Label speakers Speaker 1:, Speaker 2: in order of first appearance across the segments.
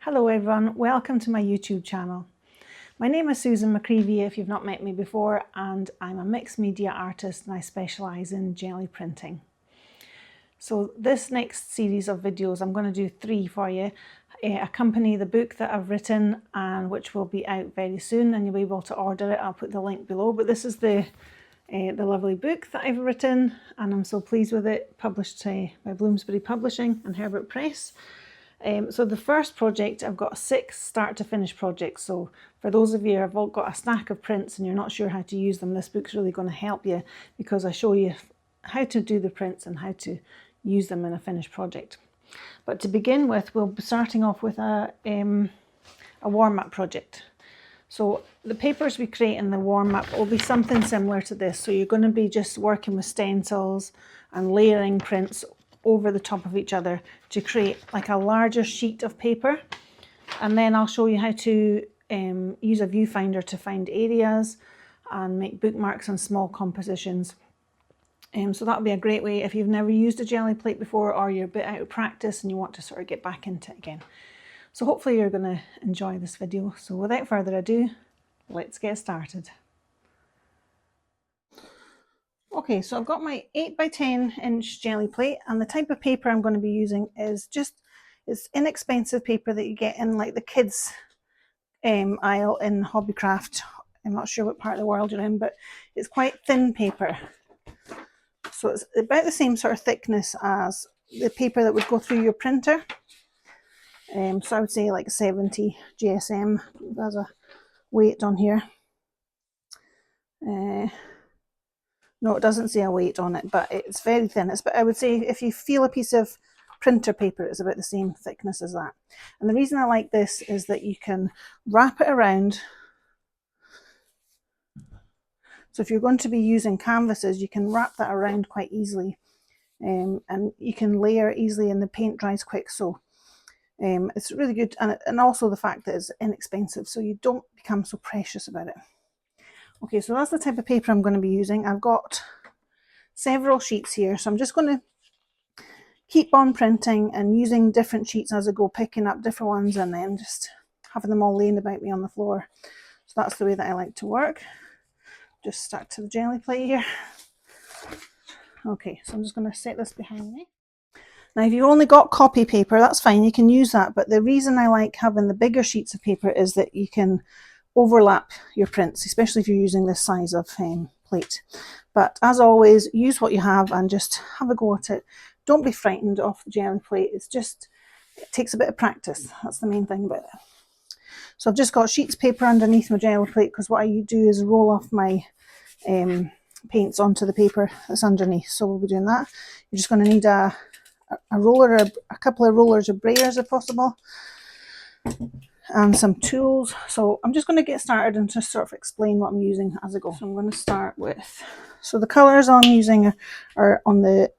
Speaker 1: Hello everyone, welcome to my YouTube channel. My name is Susan McCreevy if you've not met me before, and I'm a mixed media artist and I specialise in Gelli printing. So this next series of videos, I'm going to do 3 for you. Accompany the book that I've written and which will be out very soon, and you'll be able to order it. I'll put the link below, but this is the lovely book that I've written and I'm so pleased with it, published by Bloomsbury Publishing and Herbert Press. So the first project, I've got 6 start to finish projects. So for those of you who have got a stack of prints and you're not sure how to use them, this book's really going to help you because I show you how to do the prints and how to use them in a finished project. But to begin with, we'll be starting off with a warm-up project. So the papers we create in the warm-up will be something similar to this. So you're going to be just working with stencils and layering prints over the top of each other to create like a larger sheet of paper, and then I'll show you how to use a viewfinder to find areas and make bookmarks and small compositions. So that'll be a great way if you've never used a Gelli plate before or you're a bit out of practice and you want to sort of get back into it again. So hopefully you're going to enjoy this video. So without further ado, let's get started. Okay, so I've got my 8 by 10 inch Gelli plate, and the type of paper I'm going to be using is it's inexpensive paper that you get in like the kids aisle in Hobbycraft. I'm not sure what part of the world you're in, but it's quite thin paper. So it's about the same sort of thickness as the paper that would go through your printer. So I would say like 70 GSM. There's a weight on here. No, it doesn't say a weight on it, but it's very thin. But I would say if you feel a piece of printer paper, it's about the same thickness as that. And the reason I like this is that you can wrap it around. So if you're going to be using canvases, you can wrap that around quite easily, and you can layer easily and the paint dries quick. So it's really good, and also the fact that it's inexpensive, so you don't become so precious about it. Okay, so that's the type of paper I'm going to be using. I've got several sheets here, so I'm just going to keep on printing and using different sheets as I go, picking up different ones and then just having them all laying about me on the floor. So that's the way that I like to work. Just stuck to the Gelli plate here. Okay, so I'm just going to set this behind me. Now, if you've only got copy paper, that's fine, you can use that. But the reason I like having the bigger sheets of paper is that you can overlap your prints, especially if you're using this size of plate. But as always, use what you have and just have a go at it. Don't be frightened of the Gelli plate. It takes a bit of practice. That's the main thing about it. So I've just got sheets of paper underneath my Gelli plate because what I do is roll off my paints onto the paper that's underneath. So we'll be doing that. You're just going to need a roller, a couple of rollers of brayers if possible, and some tools. So I'm just going to get started and just sort of explain what I'm using as I go. So I'm going to start with, so the colours I'm using are on the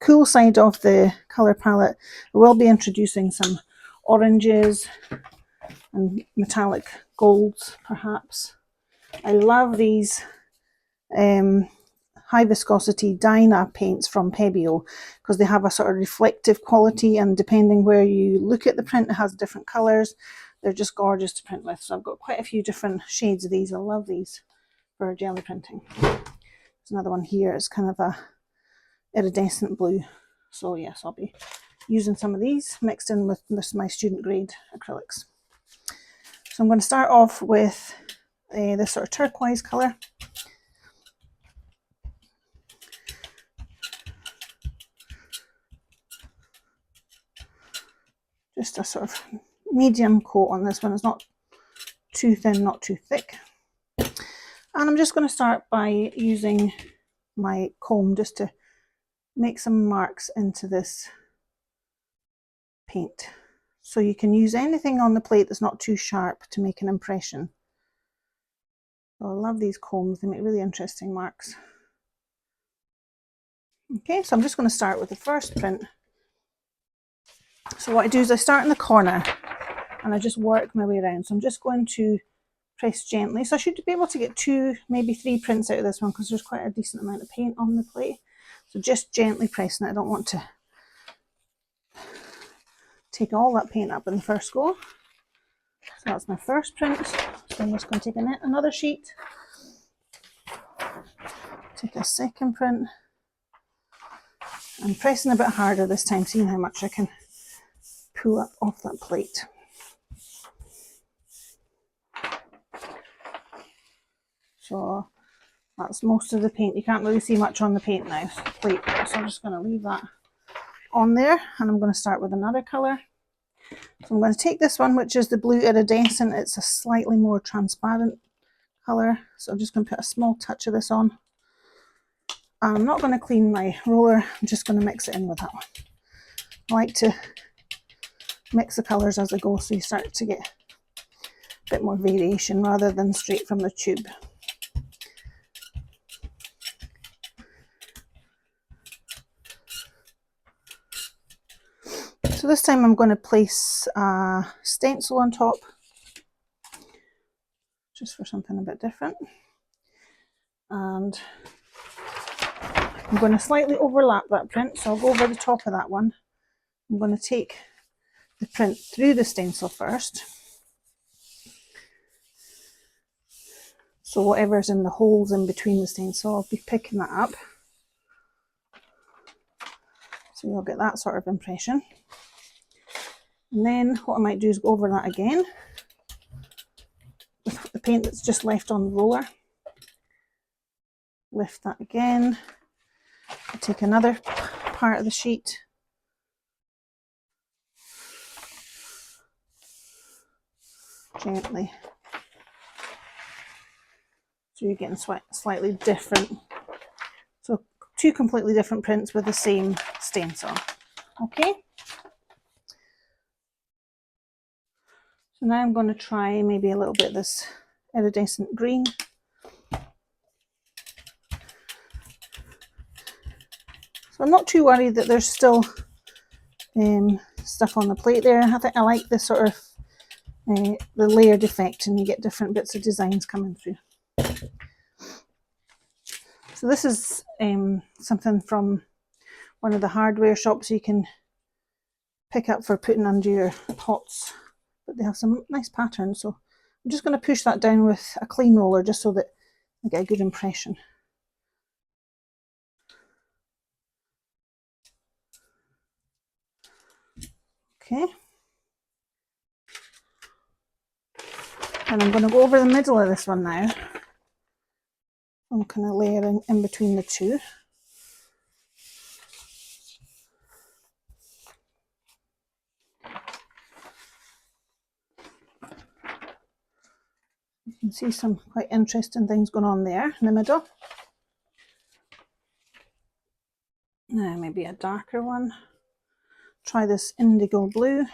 Speaker 1: cool side of the colour palette. I will be introducing some oranges and metallic golds perhaps. I love these high viscosity Dyna paints from Pebeo because they have a sort of reflective quality, and depending where you look at the print, it has different colours. They're just gorgeous to print with. So I've got quite a few different shades of these. I love these for Gelli printing. There's another one here. It's kind of a iridescent blue. So yes, I'll be using some of these mixed in with my student grade acrylics. So I'm going to start off with this sort of turquoise colour. Just a sort of medium coat on this one. It's not too thin, not too thick. And I'm just going to start by using my comb just to make some marks into this paint. So you can use anything on the plate that's not too sharp to make an impression. So I love these combs, they make really interesting marks. Okay, so I'm just going to start with the first print. So what I do is I start in the corner and I just work my way around. So I'm just going to press gently. So I should be able to get 2, maybe 3 prints out of this one because there's quite a decent amount of paint on the plate. So just gently pressing it. I don't want to take all that paint up in the first go. So that's my first print. So I'm just going to take another sheet, take a second print. I'm pressing a bit harder this time, seeing how much I can pull up off that plate. So that's most of the paint. You can't really see much on the paint now, plate, so I'm just going to leave that on there, and I'm going to start with another colour. So I'm going to take this one, which is the blue iridescent. It's a slightly more transparent colour, so I'm just going to put a small touch of this on. And I'm not going to clean my roller, I'm just going to mix it in with that one. I like to mix the colours as I go, so you start to get a bit more variation rather than straight from the tube. So this time I'm going to place a stencil on top, just for something a bit different. And I'm going to slightly overlap that print, so I'll go over the top of that one. I'm going to take the print through the stencil first. So whatever's in the holes in between the stencil, I'll be picking that up. So you'll get that sort of impression. And then what I might do is go over that again with the paint that's just left on the roller. Lift that again. I'll take another part of the sheet. Gently. So you're getting slightly different. So two completely different prints with the same stencil. Okay. So now I'm going to try maybe a little bit of this iridescent green. So I'm not too worried that there's still stuff on the plate there. I think I like this sort of the layered effect, and you get different bits of designs coming through. So this is something from one of the hardware shops you can pick up for putting under your pots. But they have some nice patterns, so I'm just going to push that down with a clean roller just so that I get a good impression. Okay. And I'm going to go over the middle of this one now. I'm kind of layering in between the two. You can see some quite interesting things going on there in the middle. Now maybe a darker one. Try this indigo blue.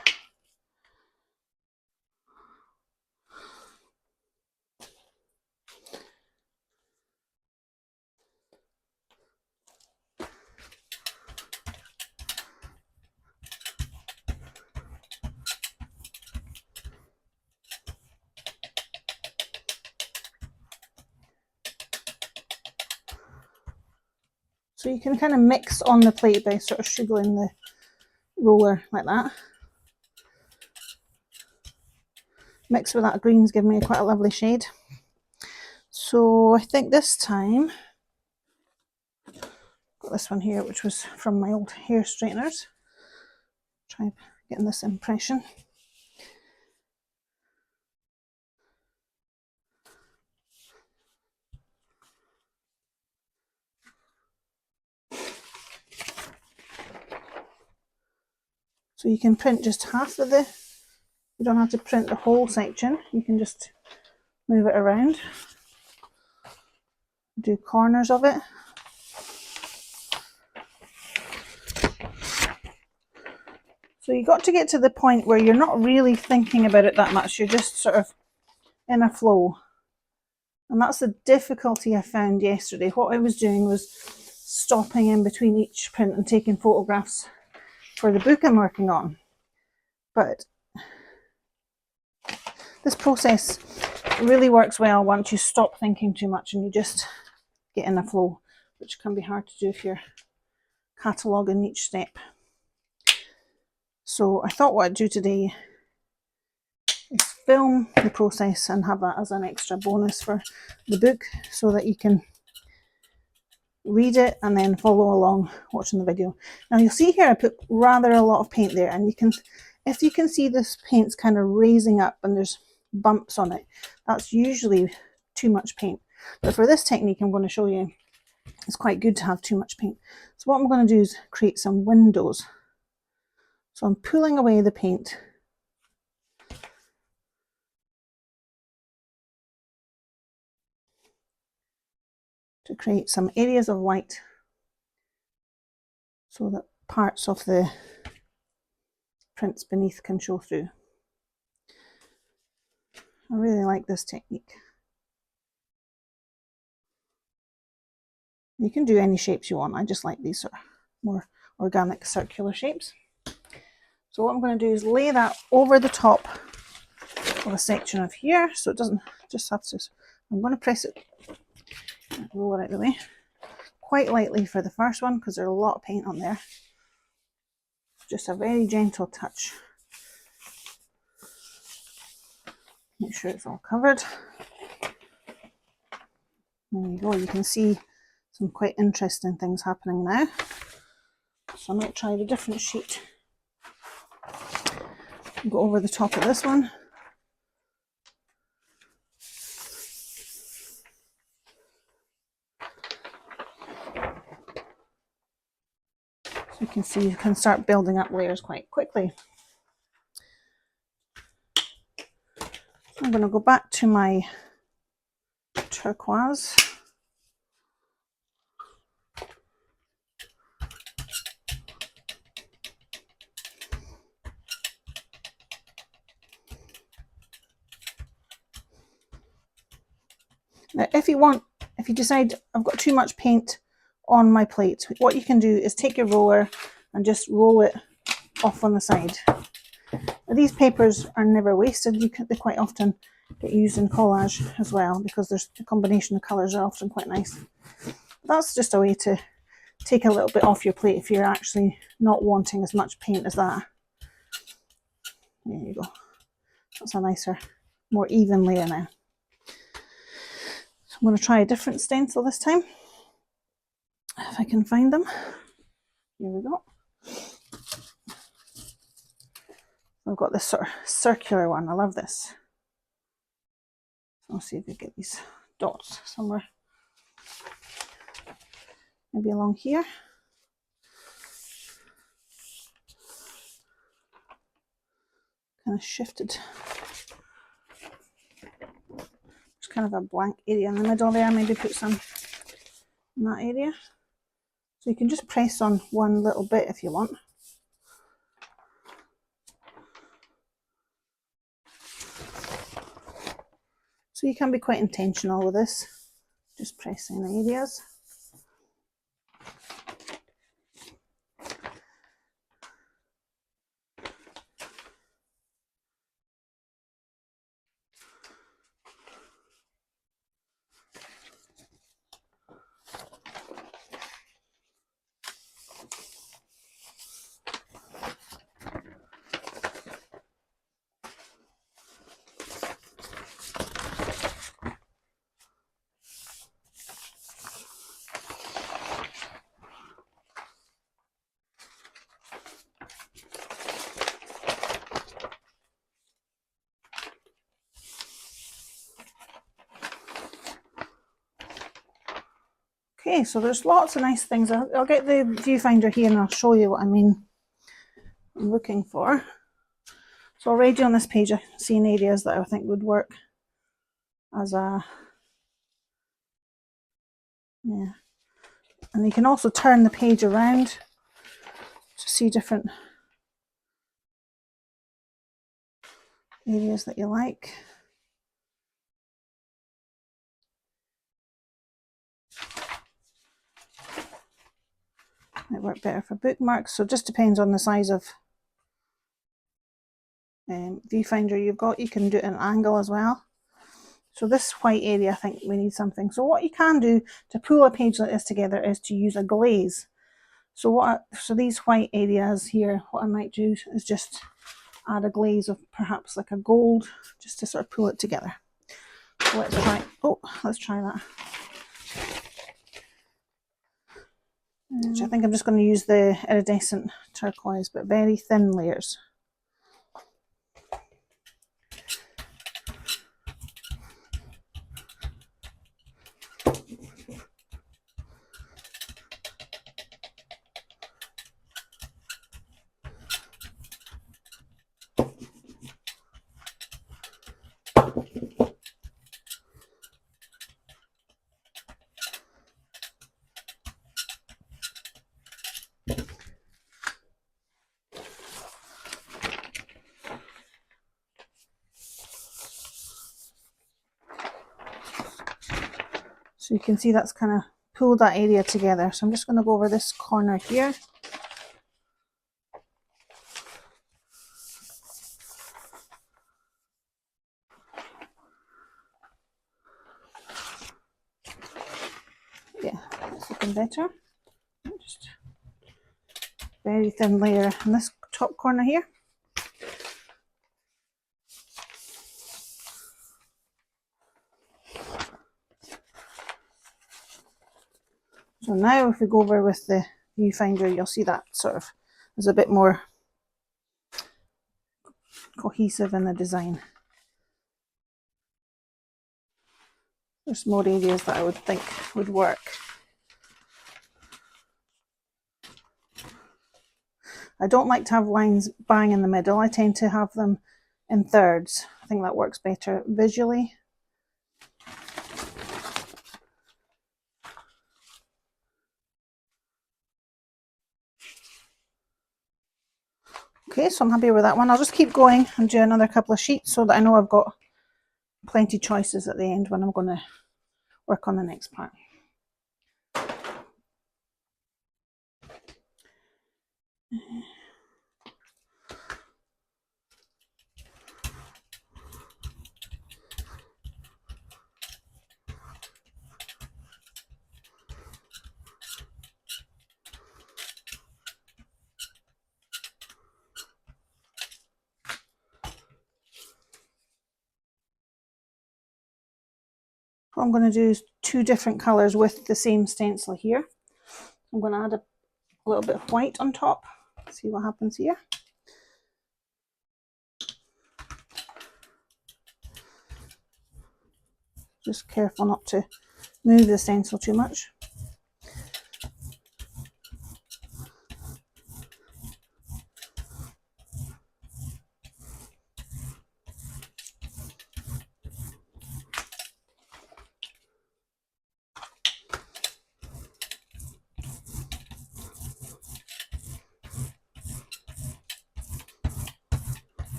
Speaker 1: So you can kind of mix on the plate by sort of sugaring the roller like that. Mix with that green's giving me quite a lovely shade. So I think this time, got this one here which was from my old hair straighteners. Try getting this impression. So you can print just half of the, you don't have to print the whole section, you can just move it around, do corners of it. So you got to get to the point where you're not really thinking about it that much, you're just sort of in a flow. And that's the difficulty I found yesterday. What I was doing was stopping in between each print and taking photographs for the book I'm working on. But this process really works well once you stop thinking too much and you just get in a flow, which can be hard to do if you're cataloguing each step. So I thought what I'd do today is film the process and have that as an extra bonus for the book so that you can read it and then follow along watching the video. Now you'll see here I put rather a lot of paint there, and if you can see this paint's kind of raising up and there's bumps on it, that's usually too much paint. But for this technique I'm going to show you, it's quite good to have too much paint. So what I'm going to do is create some windows. So I'm pulling away the paint to create some areas of light so that parts of the prints beneath can show through. I really like this technique. You can do any shapes you want. I just like these sort of more organic circular shapes. So what I'm going to do is lay that over the top of a section of here, so it doesn't just have to. I'm going to press it, roll it out of the way quite lightly for the first one because there's a lot of paint on there. Just a very gentle touch. Make sure it's all covered. There you go. You can see some quite interesting things happening now. So I might try the different sheet. Go over the top of this one. So you can see you can start building up layers quite quickly. I'm going to go back to my turquoise. Now if you decide I've got too much paint on my plate, what you can do is take your roller and just roll it off on the side. Now, these papers are never wasted. They quite often get used in collage as well because there's the combination of colours are often quite nice. That's just a way to take a little bit off your plate if you're actually not wanting as much paint as that. There you go. That's a nicer, more even layer now. So I'm going to try a different stencil this time, if I can find them. Here we go. I've got this sort of circular one. I love this. I'll see if I get these dots somewhere. Maybe along here. Kind of shifted. There's kind of a blank area in the middle there. Maybe put some in that area. So you can just press on one little bit if you want. So you can be quite intentional with this, just pressing the areas. Okay, so there's lots of nice things. I'll get the viewfinder here and I'll show you what I'm looking for. So already on this page I've seen areas that I think would work as a, yeah. And you can also turn the page around to see different areas that you like. Might work better for bookmarks, so it just depends on the size of viewfinder you've got. You can do it at an angle as well. So this white area, I think we need something. So what you can do to pull a page like this together is to use a glaze. So these white areas here, what I might do is just add a glaze of perhaps like a gold, just to sort of pull it together. So let's try that. Which I think I'm just going to use the iridescent turquoise, but very thin layers. So you can see that's kind of pulled that area together. So I'm just going to go over this corner here. Yeah, that's looking better. Just very thin layer in this top corner here. So now if we go over with the viewfinder, you'll see that sort of is a bit more cohesive in the design. There's more areas that I would think would work. I don't like to have lines bang in the middle. I tend to have them in thirds. I think that works better visually. Okay, so I'm happy with that one. I'll just keep going and do another couple of sheets so that I know I've got plenty choices at the end when I'm going to work on the next part. What I'm going to do is two different colours with the same stencil here. I'm going to add a little bit of white on top. See what happens here. Just careful not to move the stencil too much.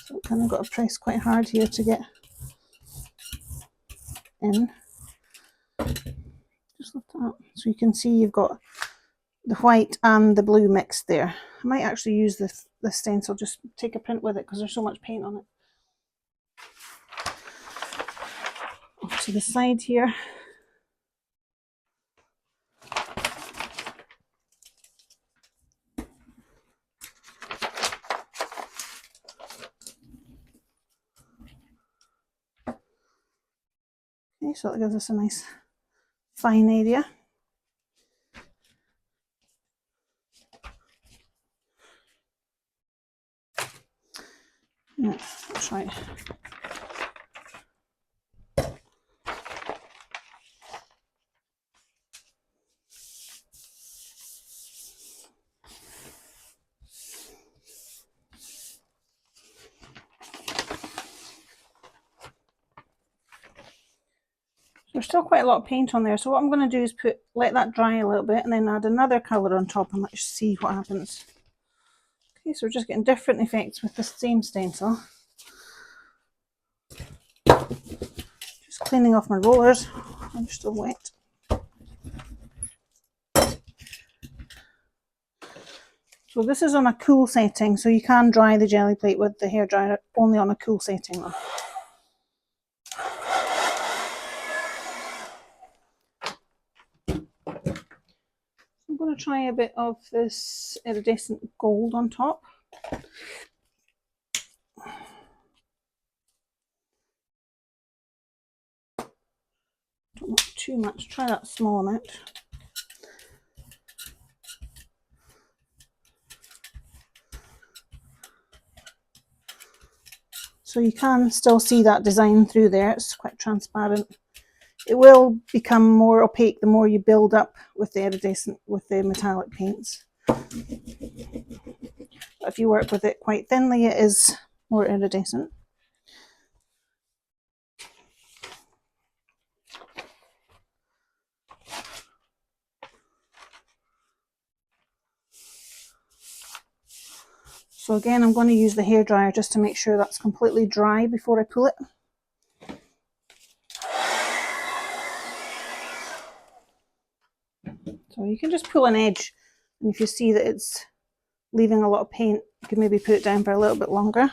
Speaker 1: So kind of got to press quite hard here to get in. Just lift that up. So you can see you've got the white and the blue mixed there. I might actually use this stencil, just take a print with it because there's so much paint on it. Off to the side here. Okay, so that gives us a nice fine area. Yeah, that's right. There's still quite a lot of paint on there, so what I'm going to do is let that dry a little bit and then add another colour on top and let's see what happens. Okay, so we're just getting different effects with the same stencil. Just cleaning off my rollers, they're still wet. So this is on a cool setting, so you can dry the Gelli plate with the hairdryer only on a cool setting though. I'm going to try a bit of this iridescent gold on top. Don't want too much, try that small amount. So you can still see that design through there, it's quite transparent. It will become more opaque the more you build up with the iridescent, with the metallic paints. But if you work with it quite thinly, it is more iridescent. So again, I'm going to use the hairdryer just to make sure that's completely dry before I pull it. So you can just pull an edge, and if you see that it's leaving a lot of paint, you can maybe put it down for a little bit longer.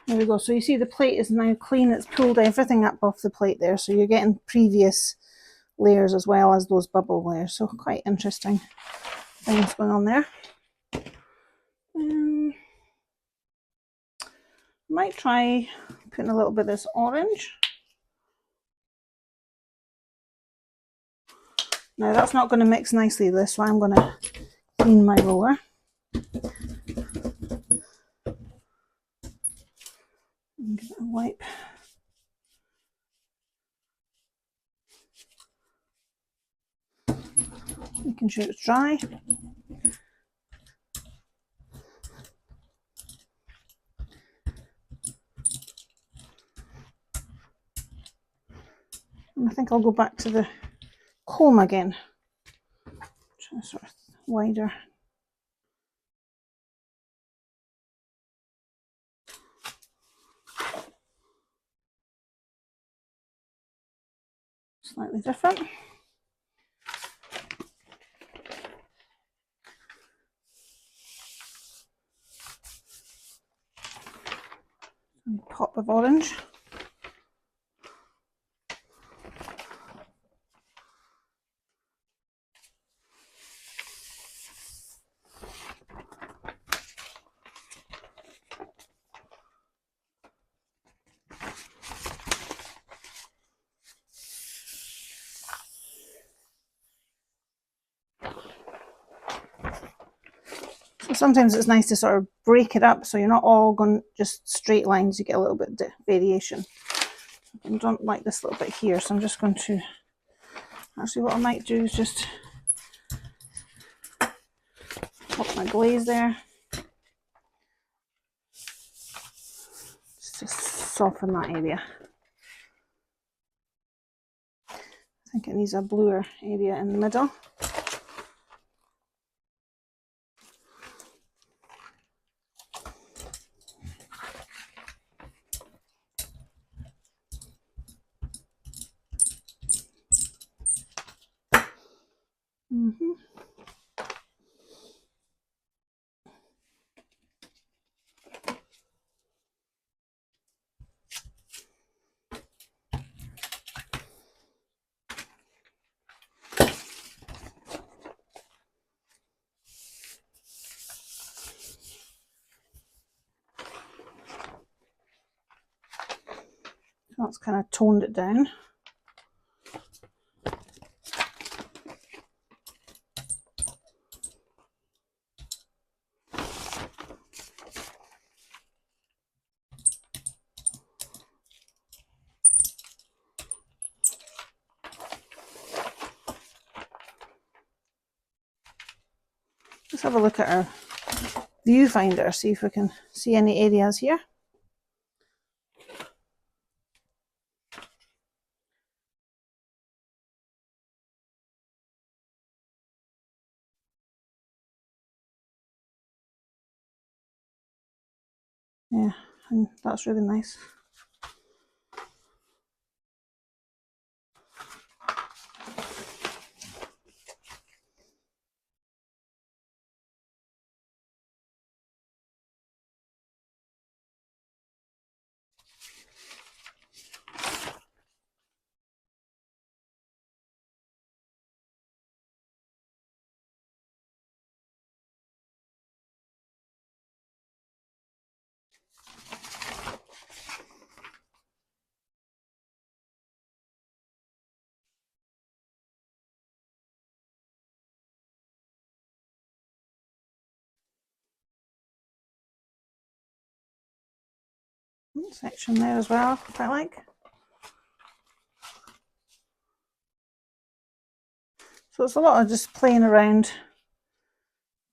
Speaker 1: There we go. So you see the plate is now clean. It's pulled everything up off the plate there. So you're getting previous layers as well as those bubble layers. So quite interesting things going on there. Might try putting a little bit of this orange. Now that's not going to mix nicely with this, so I'm going to clean my roller. And give it a wipe. Making sure it's dry. And I think I'll go back to the comb again. Try sort of wider. Slightly different. Pop of orange. Sometimes it's nice to sort of break it up so you're not all going just straight lines, you get a little bit of variation. I don't like this little bit here, so I'm just going to, actually what I might do is just pop my glaze there, just to soften that area. I think it needs a bluer area in the middle. That's kind of toned it down. Let's have a look at our viewfinder, see if we can see any areas here. Yeah, and that's really nice. section there as well, quite like. So it's a lot of just playing around,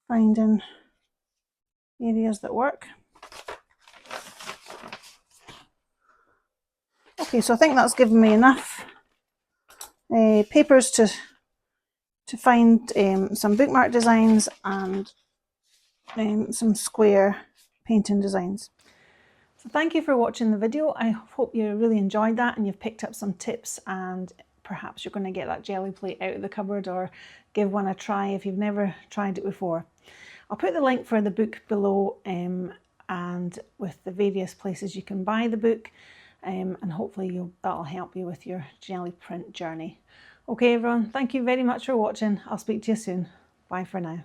Speaker 1: finding areas that work. Okay, so I think that's given me enough papers to find some bookmark designs and some square painting designs. So thank you for watching the video. I hope you really enjoyed that and you've picked up some tips, and perhaps you're going to get that Gelli plate out of the cupboard or give one a try if you've never tried it before. I'll put the link for the book below and with the various places you can buy the book, and hopefully that'll help you with your Gelli print journey. Okay everyone, thank you very much for watching. I'll speak to you soon. Bye for now.